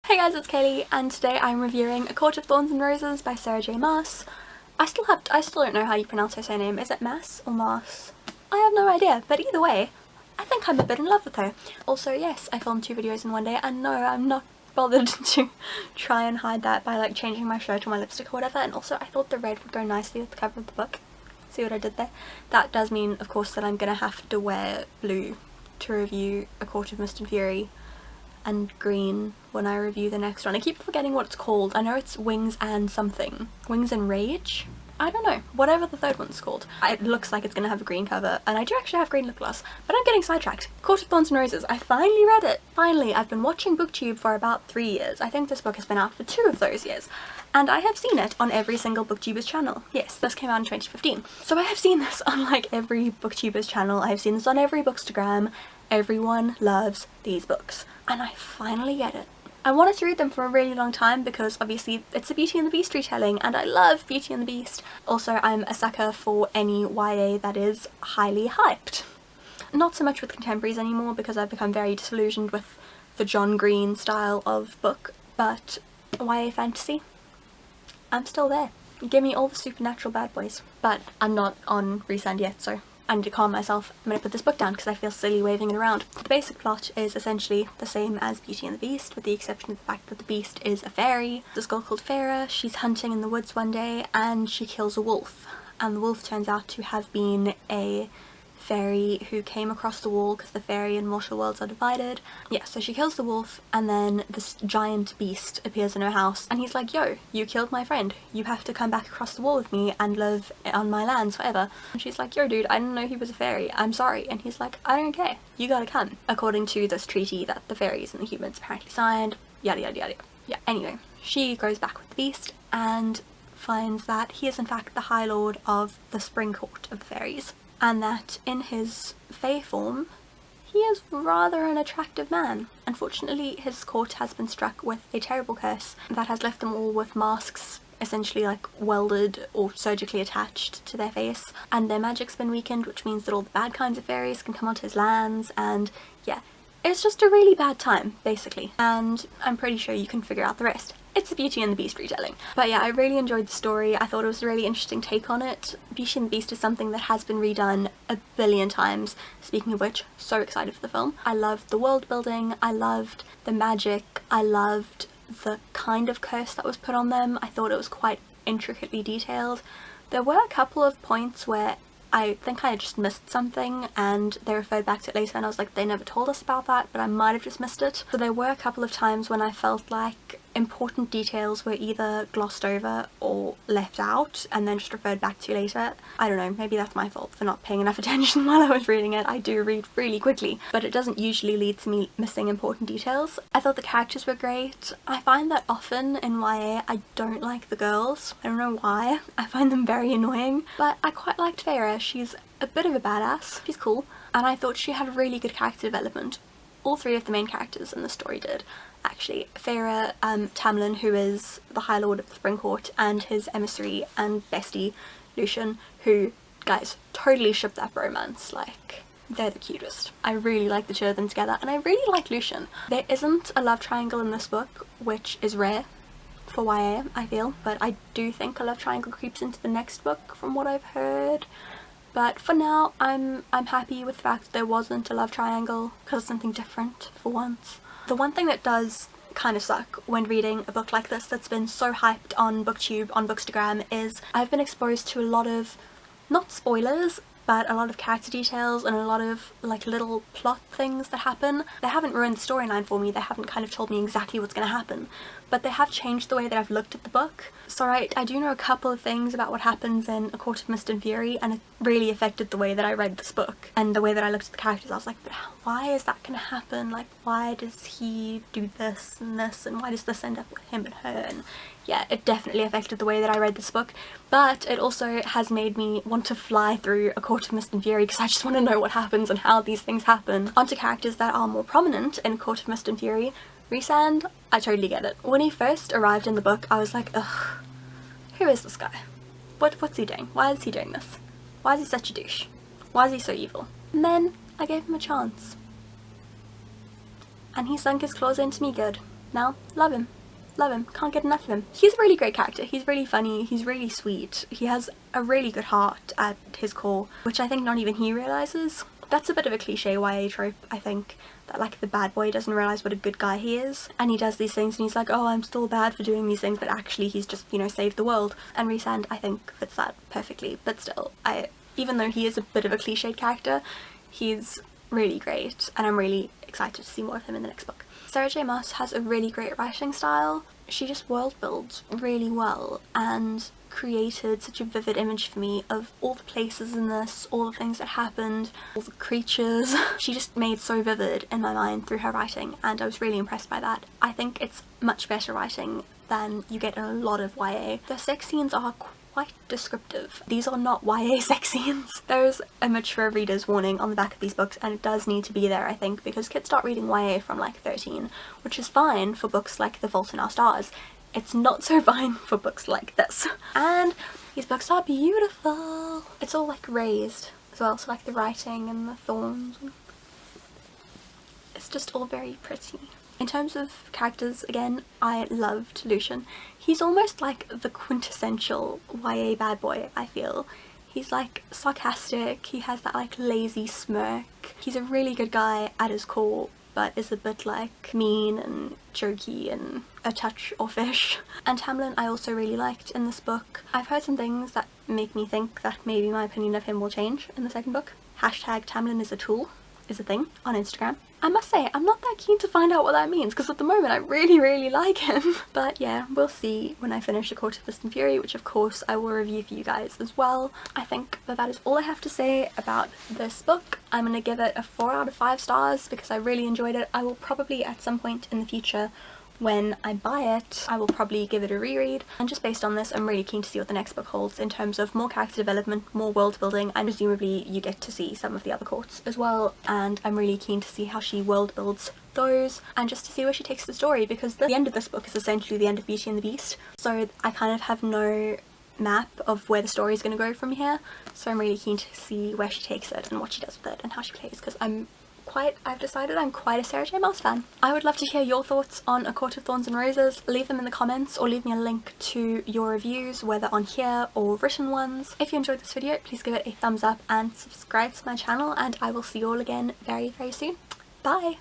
Hey guys, it's Kaylee, and today I'm reviewing A Court of Thorns and Roses by Sarah J Maas. I still don't know how you pronounce her surname. Is it Maas or Maas? I have no idea, but either way, I think I'm a bit in love with her. Also, yes, I filmed 2 videos in one day, and no, I'm not bothered to try and hide that by like changing my shirt or my lipstick or whatever. And also, I thought the red would go nicely with the cover of the book. See what I did there? That does mean, of course, that I'm gonna have to wear blue to review A Court of Mist and Fury, and green when I review the next one. I keep forgetting what it's called. I know it's Wings and something. Wings and Rage? I don't know. Whatever the third one's called. It looks like it's gonna have a green cover, and I do actually have green lip gloss, but I'm getting sidetracked. Court of Thorns and Roses. I finally read it. Finally. I've been watching BookTube for about 3 years. I think this book has been out for 2 of those years. And I have seen it on every single BookTuber's channel. Yes, this came out in 2015. So I have seen this on like every BookTuber's channel. I have seen this on every Bookstagram. Everyone loves these books. And I finally get it. I wanted to read them for a really long time because obviously it's a Beauty and the Beast retelling and I love Beauty and the Beast. Also, I'm a sucker for any YA that is highly hyped. Not so much with contemporaries anymore because I've become very disillusioned with the John Green style of book, but YA fantasy, I'm still there. Give me all the supernatural bad boys. But I'm not on Resend yet, so I need to calm myself. I'm going to put this book down because I feel silly waving it around. The basic plot is essentially the same as Beauty and the Beast, with the exception of the fact that the Beast is a fairy. This girl called Farah, she's hunting in the woods one day and she kills a wolf. And the wolf turns out to have been a fairy who came across the wall because the fairy and mortal worlds are divided. Yeah, so she kills the wolf and then this giant beast appears in her house and he's like, yo, you killed my friend. You have to come back across the wall with me and live on my lands forever. And she's like, yo dude, I didn't know he was a fairy. I'm sorry. And he's like, I don't care. You gotta come. According to this treaty that the fairies and the humans apparently signed. Yada yada yada. Yeah, anyway, she goes back with the beast and finds that he is in fact the High Lord of the Spring Court of the Fairies. And that in his fae form, he is rather an attractive man. Unfortunately, his court has been struck with a terrible curse that has left them all with masks essentially like welded or surgically attached to their face, and their magic's been weakened, which means that all the bad kinds of fairies can come onto his lands, and yeah, it's just a really bad time, basically. And I'm pretty sure you can figure out the rest. It's a Beauty and the Beast retelling. But yeah, I really enjoyed the story. I thought it was a really interesting take on it. Beauty and the Beast is something that has been redone a billion times. Speaking of which, so excited for the film. I loved the world building, I loved the magic, I loved the kind of curse that was put on them. I thought it was quite intricately detailed. There were a couple of points where I think I just missed something and they referred back to it later and I was like, they never told us about that, but I might have just missed it. So there were a couple of times when I felt like important details were either glossed over or left out and then just referred back to later. I don't know, maybe that's my fault for not paying enough attention while I was reading it. I do read really quickly, but it doesn't usually lead to me missing important details. I thought the characters were great. I find that often in YA I don't like the girls. I don't know why. I find them very annoying, but I quite liked Farah. She's a bit of a badass. She's cool, and I thought she had a really good character development. All 3 of the main characters in the story did, actually. Farah, Tamlin, who is the High Lord of the Spring Court, and his emissary and bestie, Lucian, who, guys, totally ship that bromance. Like, they're the cutest. I really like the 2 of them together, and I really like Lucian. There isn't a love triangle in this book, which is rare for YA, I feel, but I do think a love triangle creeps into the next book from what I've heard. But for now, I'm happy with the fact that there wasn't a love triangle, because it's something different for once. The one thing that does kind of suck when reading a book like this that's been so hyped on BookTube, on Bookstagram, is I've been exposed to a lot of, not spoilers, but a lot of character details and a lot of like little plot things that happen. They haven't ruined the storyline for me, they haven't kind of told me exactly what's going to happen, but they have changed the way that I've looked at the book. So I do know a couple of things about what happens in A Court of Mist and Fury, and it really affected the way that I read this book and the way that I looked at the characters. I was like, why is that going to happen? Like, why does he do this, and why does this end up with him and her? And yeah, it definitely affected the way that I read this book, but it also has made me want to fly through A Court of Mist and Fury because I just want to know what happens and how these things happen. Onto characters that are more prominent in A Court of Mist and Fury. Rhysand, I totally get it. When he first arrived in the book, I was like, ugh, who is this guy? What's he doing? Why is he doing this? Why is he such a douche? Why is he so evil? And then I gave him a chance. And he sunk his claws into me good. now. Love him. Love him. Can't get enough of him. He's a really great character. He's really funny. He's really sweet. He has a really good heart at his core, which I think not even he realises. That's a bit of a cliche YA trope, I think, that like the bad boy doesn't realise what a good guy he is, and he does these things and he's like, oh, I'm still bad for doing these things, but actually he's just, you know, saved the world. And Rhysand, I think, fits that perfectly. But still, even though he is a bit of a cliched character, he's really great, and I'm really excited to see more of him in the next book. Sarah J Maas has a really great writing style. She just world builds really well and created such a vivid image for me of all the places in this, all the things that happened, all the creatures. She just made so vivid in my mind through her writing, and I was really impressed by that. I think it's much better writing than you get in a lot of YA. The sex scenes are quite descriptive. These are not YA sex scenes. There's a mature reader's warning on the back of these books, and it does need to be there, I think, because kids start reading YA from like 13, which is fine for books like The Fault in Our Stars. It's not so fine for books like this. And these books are beautiful. It's all like raised as well, so like the writing and the thorns. It's just all very pretty. In terms of characters, again, I loved Lucian. He's almost like the quintessential YA bad boy, I feel. He's like sarcastic, he has that like lazy smirk. He's a really good guy at his core, but is a bit like mean and jokey and a touch offish. And Tamlin I also really liked in this book. I've heard some things that make me think that maybe my opinion of him will change in the second book. Hashtag Tamlin is a tool is a thing on Instagram. I must say, I'm not that keen to find out what that means, because at the moment I really like him. But yeah, we'll see when I finish A Court of Mist and Fury, which of course I will review for you guys as well. I think that is all I have to say about this book. I'm gonna give it a 4 out of 5 stars because I really enjoyed it. I will probably at some point in the future, when I buy it, I will probably give it a reread, and just based on this I'm really keen to see what the next book holds in terms of more character development, more world building, and presumably you get to see some of the other courts as well, and I'm really keen to see how she world builds those and just to see where she takes the story, because the end of this book is essentially the end of Beauty and the Beast, so I kind of have no map of where the story is going to go from here, so I'm really keen to see where she takes it and what she does with it and how she plays, because I've decided I'm quite a Sarah J Maas fan. I would love to hear your thoughts on A Court of Thorns and Roses. Leave them in the comments or leave me a link to your reviews, whether on here or written ones. If you enjoyed this video, please give it a thumbs up and subscribe to my channel, and I will see you all again very soon. Bye!